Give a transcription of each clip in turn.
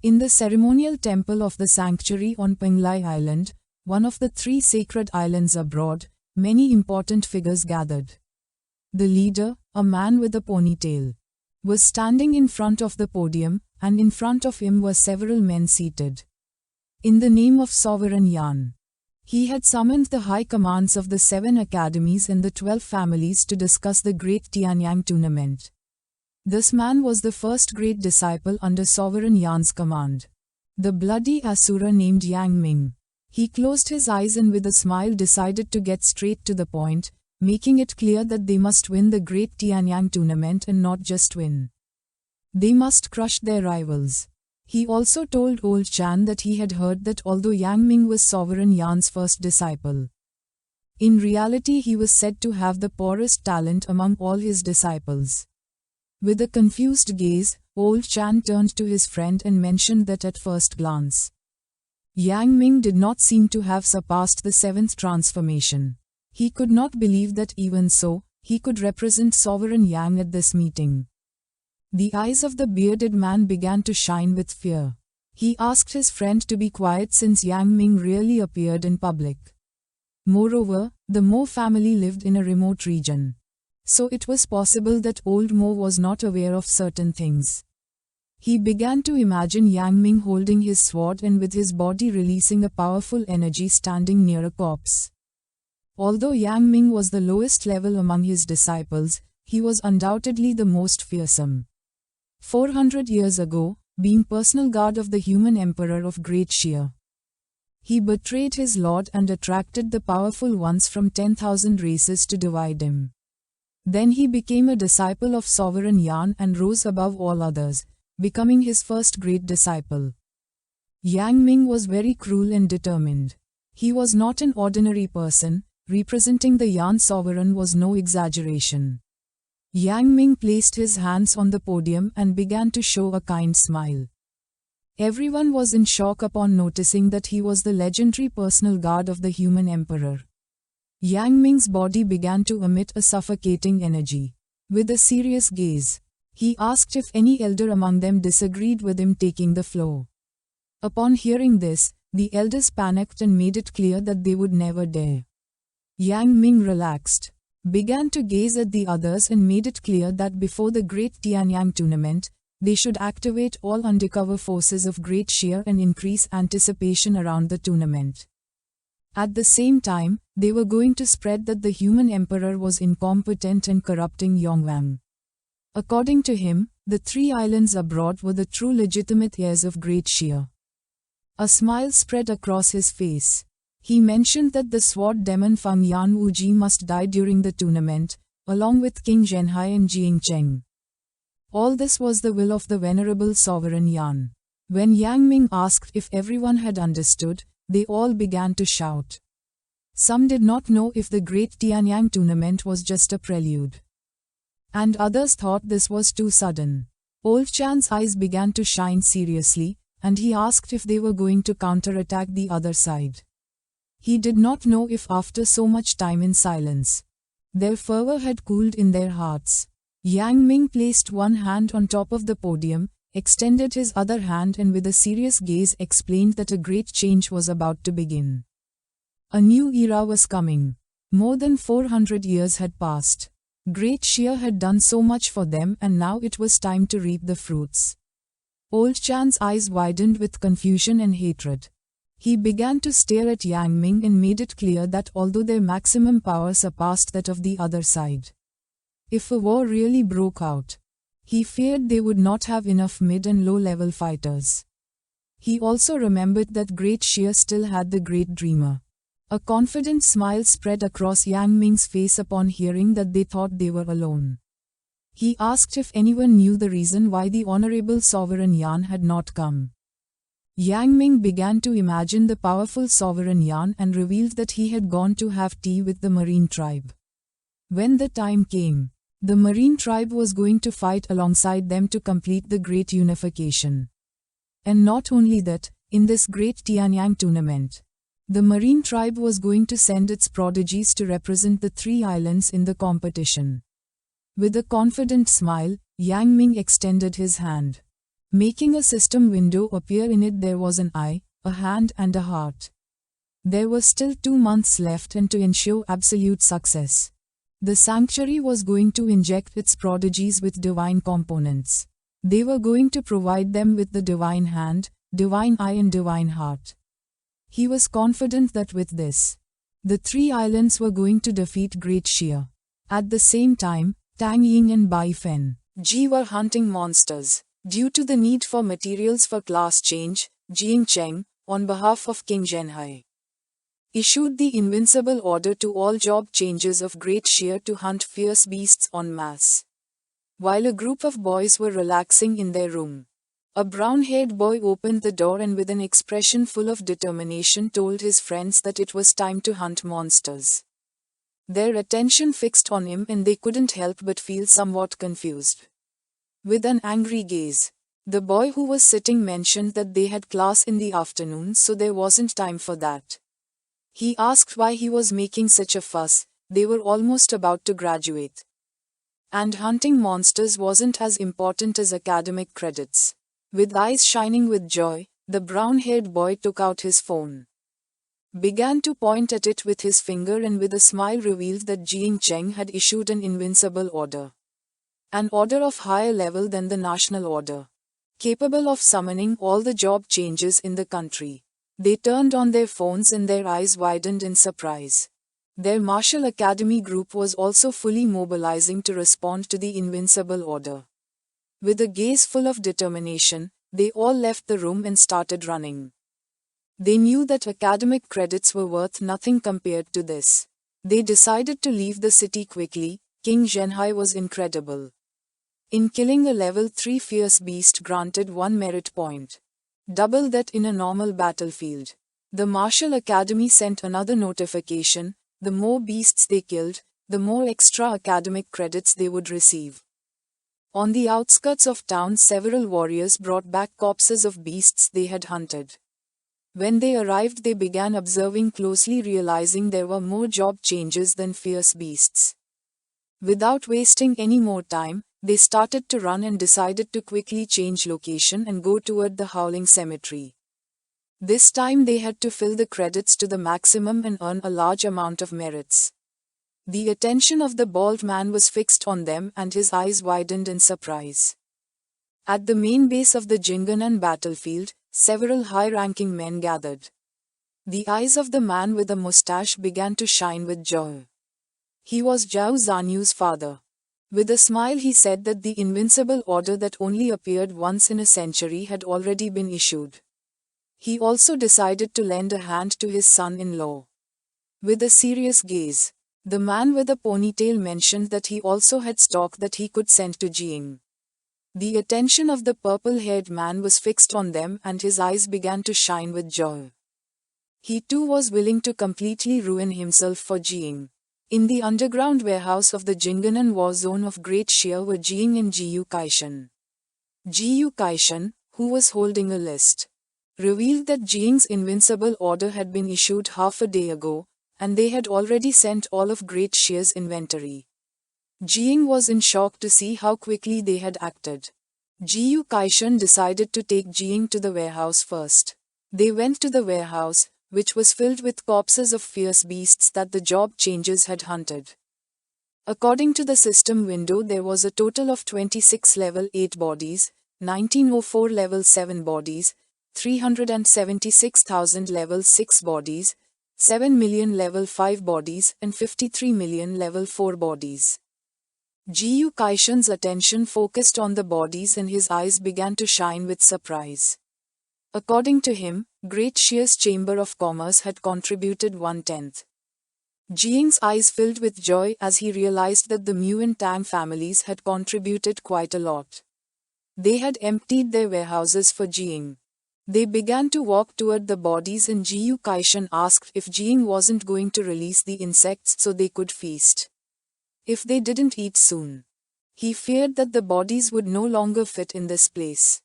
In the ceremonial temple of the sanctuary on Penglai Island, one of the 3 sacred islands abroad, many important figures gathered. The leader, a man with a ponytail, was standing in front of the podium, and in front of him were several men seated. In the name of Sovereign Yan, he had summoned the high commands of the 7 academies and the 12 families to discuss the Great Tianyang tournament. This man was the first great disciple under Sovereign Yan's command, the bloody Asura named Yang Ming. He closed his eyes and with a smile decided to get straight to the point, making it clear that they must win the Great Tianyang tournament and not just win. They must crush their rivals. He also told Old Chan that he had heard that although Yang Ming was Sovereign Yan's first disciple, in reality he was said to have the poorest talent among all his disciples. With a confused gaze, Old Chan turned to his friend and mentioned that at first glance, Yang Ming did not seem to have surpassed the 7th transformation. He could not believe that even so, he could represent Sovereign Yang at this meeting. The eyes of the bearded man began to shine with fear. He asked his friend to be quiet since Yang Ming rarely appeared in public. Moreover, the Mo family lived in a remote region, so it was possible that old Mo was not aware of certain things. He began to imagine Yang Ming holding his sword and with his body releasing a powerful energy standing near a corpse. Although Yang Ming was the lowest level among his disciples, he was undoubtedly the most fearsome. 400 years ago, being personal guard of the human emperor of Great Xia, he betrayed his lord and attracted the powerful ones from 10,000 races to divide him. Then he became a disciple of Sovereign Yan and rose above all others, becoming his first great disciple. Yang Ming was very cruel and determined. He was not an ordinary person. Representing the Yan sovereign was no exaggeration. Yang Ming placed his hands on the podium and began to show a kind smile. Everyone was in shock upon noticing that he was the legendary personal guard of the human emperor. Yang Ming's body began to emit a suffocating energy. With a serious gaze, he asked if any elder among them disagreed with him taking the floor. Upon hearing this, the elders panicked and made it clear that they would never dare. Yang Ming relaxed, began to gaze at the others and made it clear that before the Great Tianyang tournament, they should activate all undercover forces of Great Xia and increase anticipation around the tournament. At the same time, they were going to spread that the human emperor was incompetent and corrupting Yongwang. According to him, the 3 islands abroad were the true legitimate heirs of Great Xia. A smile spread across his face. He mentioned that the sword demon Feng Yan Wuji must die during the tournament, along with King Zhenhai and Jiang Cheng. All this was the will of the venerable Sovereign Yan. When Yang Ming asked if everyone had understood, they all began to shout. Some did not know if the Great Tianyang tournament was just a prelude, and others thought this was too sudden. Old Chan's eyes began to shine seriously, and he asked if they were going to counterattack the other side. He did not know if after so much time in silence, their fervor had cooled in their hearts. Yang Ming placed one hand on top of the podium, extended his other hand and with a serious gaze explained that a great change was about to begin. A new era was coming. More than 400 years had passed. Great Xia had done so much for them and now it was time to reap the fruits. Old Chan's eyes widened with confusion and hatred. He began to stare at Yang Ming and made it clear that although their maximum power surpassed that of the other side, if a war really broke out, he feared they would not have enough mid and low-level fighters. He also remembered that Great Xia still had the Great Dreamer. A confident smile spread across Yang Ming's face upon hearing that they thought they were alone. He asked if anyone knew the reason why the Honorable Sovereign Yan had not come. Yang Ming began to imagine the powerful Sovereign Yan and revealed that he had gone to have tea with the Marine tribe. When the time came, the Marine tribe was going to fight alongside them to complete the Great Unification. And not only that, in this Great Tianyang tournament, the Marine tribe was going to send its prodigies to represent the 3 islands in the competition. With a confident smile, Yang Ming extended his hand. making a system window appear. In it there was an eye, a hand and a heart. There were still 2 months left, and to ensure absolute success, the sanctuary was going to inject its prodigies with divine components. They were going to provide them with the divine hand, divine eye and divine heart. He was confident that with this, the 3 islands were going to defeat Great Shia. At the same time, Tang Ying and Bai Fen Ji were hunting monsters. Due to the need for materials for class change, Jiang Cheng, on behalf of King Zhenhai, issued the invincible order to all job changers of Great Shia to hunt fierce beasts en masse. While a group of boys were relaxing in their room, a brown-haired boy opened the door and with an expression full of determination told his friends that it was time to hunt monsters. Their attention fixed on him and they couldn't help but feel somewhat confused. With an angry gaze, the boy who was sitting mentioned that they had class in the afternoon, so there wasn't time for that. He asked why he was making such a fuss. They were almost about to graduate, and hunting monsters wasn't as important as academic credits. With eyes shining with joy, the brown-haired boy took out his phone, began to point at it with his finger and with a smile revealed that Jiang Cheng had issued an invincible order. An order of higher level than the national order, capable of summoning all the job changes in the country. They turned on their phones and their eyes widened in surprise. Their martial academy group was also fully mobilizing to respond to the invincible order. With a gaze full of determination, they all left the room and started running. They knew that academic credits were worth nothing compared to this. They decided to leave the city quickly. King Zhenhai was incredible. In killing a level 3 fierce beast granted 1 merit point, double that in a normal battlefield. The Martial Academy sent another notification: the more beasts they killed, the more extra academic credits they would receive. On the outskirts of town, several warriors brought back corpses of beasts they had hunted. When they arrived, they began observing closely, realizing there were more job changes than fierce beasts. Without wasting any more time, they started to run and decided to quickly change location and go toward the Howling Cemetery. This time they had to fill the credits to the maximum and earn a large amount of merits. The attention of the bald man was fixed on them and his eyes widened in surprise. At the main base of the Jinganan battlefield, several high-ranking men gathered. The eyes of the man with the mustache began to shine with joy. He was Zhao Zanyu's father. With a smile he said that the invincible order that only appeared once in a century had already been issued. He also decided to lend a hand to his son-in-law. With a serious gaze, the man with a ponytail mentioned that he also had stock that he could send to Jiang. The attention of the purple-haired man was fixed on them and his eyes began to shine with joy. He too was willing to completely ruin himself for Jiang. In the underground warehouse of the Jinganan war zone of Great Shia were Jiang and Jiyu Kaishan. Jiyu Kaishan, who was holding a list, revealed that Jiang's invincible order had been issued half a day ago, and they had already sent all of Great Shia's inventory. Jiang was in shock to see how quickly they had acted. Jiyu Kaishan decided to take Jiang to the warehouse first. They went to the warehouse, which was filled with corpses of fierce beasts that the job changers had hunted. According to the system window, there was a total of 26 level 8 bodies, 1904 level 7 bodies, 376,000 level 6 bodies, 7 million level 5 bodies, and 53 million level 4 bodies. Jiyu Kaishan's attention focused on the bodies and his eyes began to shine with surprise. According to him, Great Shia's Chamber of Commerce had contributed 1/10. Jiang's eyes filled with joy as he realized that the Mu and Tang families had contributed quite a lot. They had emptied their warehouses for Jiang. They began to walk toward the bodies and Jiyu Kaishan asked if Jiang wasn't going to release the insects so they could feast. If they didn't eat soon, he feared that the bodies would no longer fit in this place.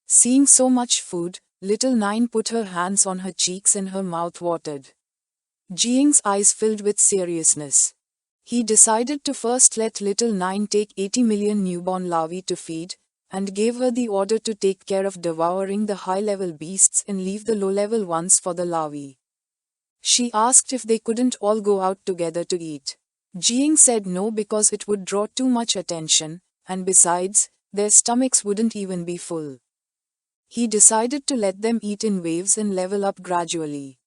Seeing so much food, little Nine put her hands on her cheeks and her mouth watered. Jiang's eyes filled with seriousness. He decided to first let little Nine take 80 million newborn larvae to feed, and gave her the order to take care of devouring the high-level beasts and leave the low-level ones for the larvae. She asked if they couldn't all go out together to eat. Jiang said no because it would draw too much attention, and besides, their stomachs wouldn't even be full. He decided to let them eat in waves and level up gradually.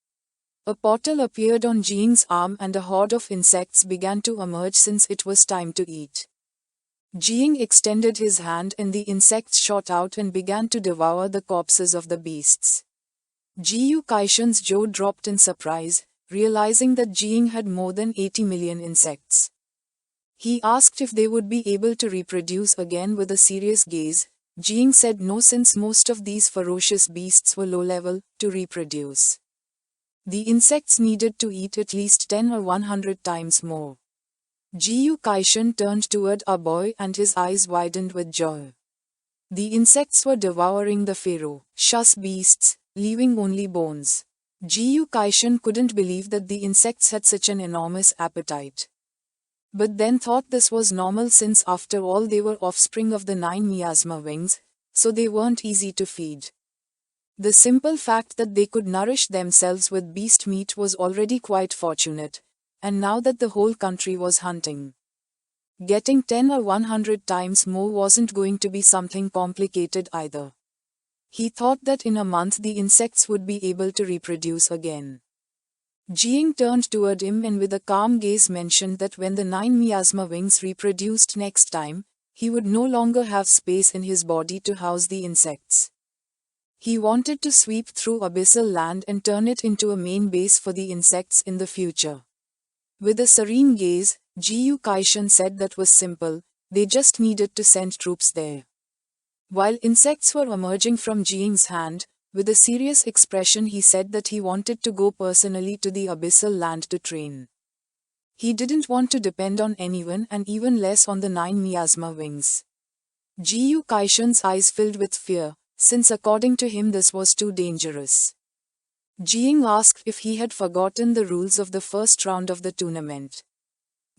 A portal appeared on Jiang's arm and a horde of insects began to emerge since it was time to eat. Jiang extended his hand and the insects shot out and began to devour the corpses of the beasts. Jiu Kaishan's jaw dropped in surprise, realizing that Jiang had more than 80 million insects. He asked if they would be able to reproduce again with a serious gaze. Jiang said no since most of these ferocious beasts were low-level to reproduce. The insects needed to eat at least 10 or 100 times more. Jiu Kaishan turned toward our boy and his eyes widened with joy. The insects were devouring the ferocious beasts, leaving only bones. Jiu Kaishan couldn't believe that the insects had such an enormous appetite. But then thought this was normal since after all they were offspring of the 9 miasma wings, so they weren't easy to feed. The simple fact that they could nourish themselves with beast meat was already quite fortunate, and now that the whole country was hunting, getting 10 or 100 times more wasn't going to be something complicated either. He thought that in a month the insects would be able to reproduce again. Jiang turned toward him and with a calm gaze mentioned that when the 9 miasma wings reproduced next time, he would no longer have space in his body to house the insects. He wanted to sweep through abyssal land and turn it into a main base for the insects in the future. With a serene gaze, Jiu Kaishan said that was simple, they just needed to send troops there. While insects were emerging from Jiang's hand, with a serious expression he said that he wanted to go personally to the abyssal land to train. He didn't want to depend on anyone and even less on the 9 miasma wings. Jiu Kaishan's eyes filled with fear, since according to him this was too dangerous. Jiang asked if he had forgotten the rules of the first round of the tournament.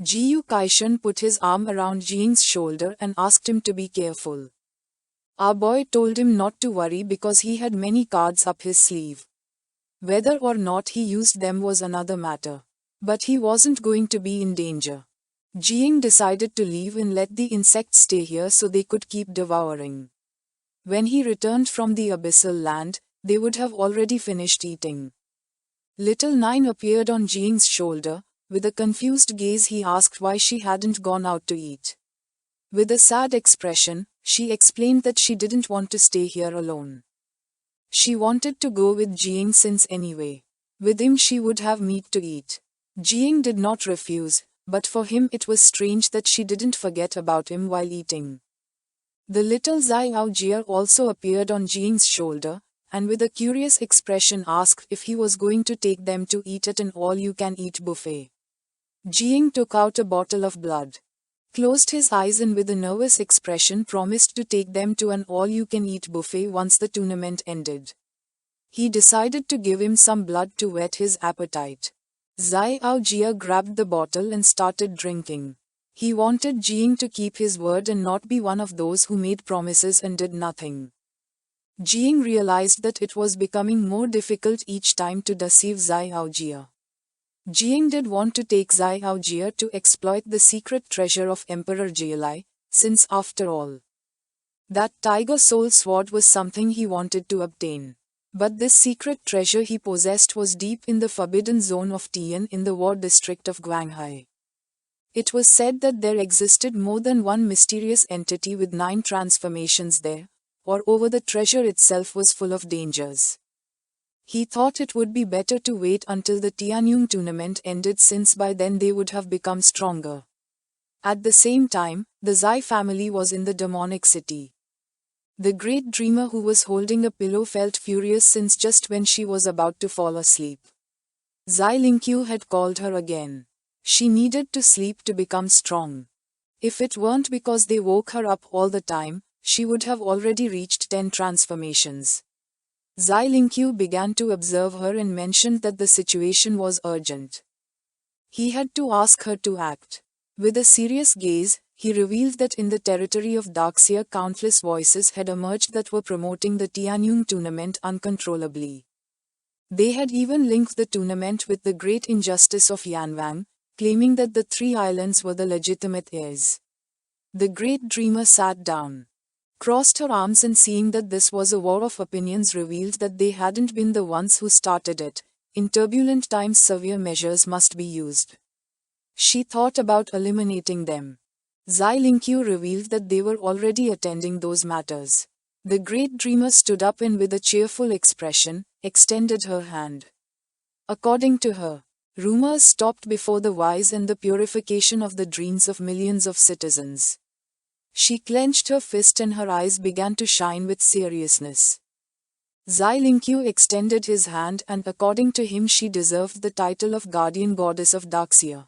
Jiu Kaishan put his arm around Jiang's shoulder and asked him to be careful. Our boy told him not to worry because he had many cards up his sleeve. Whether or not he used them was another matter. But he wasn't going to be in danger. Jiang decided to leave and let the insects stay here so they could keep devouring. When he returned from the abyssal land, they would have already finished eating. Little Nine appeared on Jiang's shoulder. With a confused gaze he asked why she hadn't gone out to eat. With a sad expression, she explained that she didn't want to stay here alone. She wanted to go with Jiang since anyway, with him she would have meat to eat. Jiang did not refuse, but for him it was strange that she didn't forget about him while eating. The little Xiao Jia also appeared on Jiang's shoulder, and with a curious expression asked if he was going to take them to eat at an all-you-can-eat buffet. Jiang took out a bottle of blood, closed his eyes and with a nervous expression promised to take them to an all-you-can-eat buffet once the tournament ended. He decided to give him some blood to whet his appetite. Xiao Jia grabbed the bottle and started drinking. He wanted Jiang to keep his word and not be one of those who made promises and did nothing. Jiang realized that it was becoming more difficult each time to deceive Xiao Jia. Jiang did want to take Xiao Jia to exploit the secret treasure of Emperor Jialai, since after all, that tiger soul sword was something he wanted to obtain. But this secret treasure he possessed was deep in the forbidden zone of Tian in the war district of Guanghai. It was said that there existed more than one mysterious entity with 9 transformations there, or over the treasure itself was full of dangers. He thought it would be better to wait until the Tianyong tournament ended since by then they would have become stronger. At the same time, the Zai family was in the demonic city. The great dreamer who was holding a pillow felt furious since just when she was about to fall asleep, Zai Lingqiu had called her again. She needed to sleep to become strong. If it weren't because they woke her up all the time, she would have already reached 10 transformations. Zai Lingqiu began to observe her and mentioned that the situation was urgent. He had to ask her to act. With a serious gaze, he revealed that in the territory of Daxia countless voices had emerged that were promoting the Tianyong tournament uncontrollably. They had even linked the tournament with the great injustice of Yanwang, claiming that the three islands were the legitimate heirs. The great dreamer sat down, crossed her arms, and seeing that this was a war of opinions revealed that they hadn't been the ones who started it. In turbulent times severe measures must be used. She thought about eliminating them. Zai Lingqiu revealed that they were already attending those matters. The great dreamer stood up and with a cheerful expression, extended her hand. According to her, rumors stopped before the wise and the purification of the dreams of millions of citizens. She clenched her fist and her eyes began to shine with seriousness. Zai Lingqiu extended his hand and according to him she deserved the title of guardian goddess of Daxia.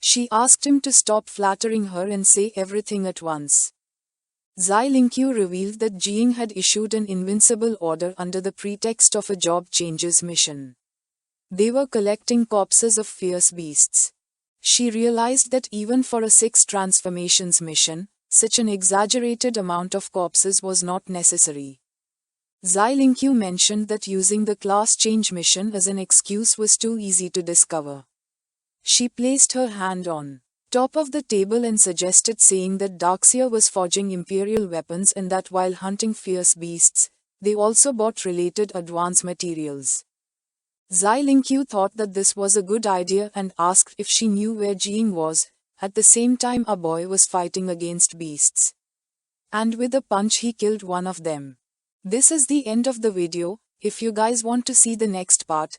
She asked him to stop flattering her and say everything at once. Zai Lingqiu revealed that Jiang had issued an invincible order under the pretext of a job changes mission. They were collecting corpses of fierce beasts. She realized that even for a 6 transformations mission, such an exaggerated amount of corpses was not necessary. Zai Lingqiu mentioned that using the class change mission as an excuse was too easy to discover. She placed her hand on top of the table and suggested, saying that Daxia was forging imperial weapons and that while hunting fierce beasts, they also bought related advanced materials. Zai Lingqiu thought that this was a good idea and asked if she knew where Jiang was. At the same time a boy was fighting against beasts. And with a punch he killed one of them. This is the end of the video. If you guys want to see the next part,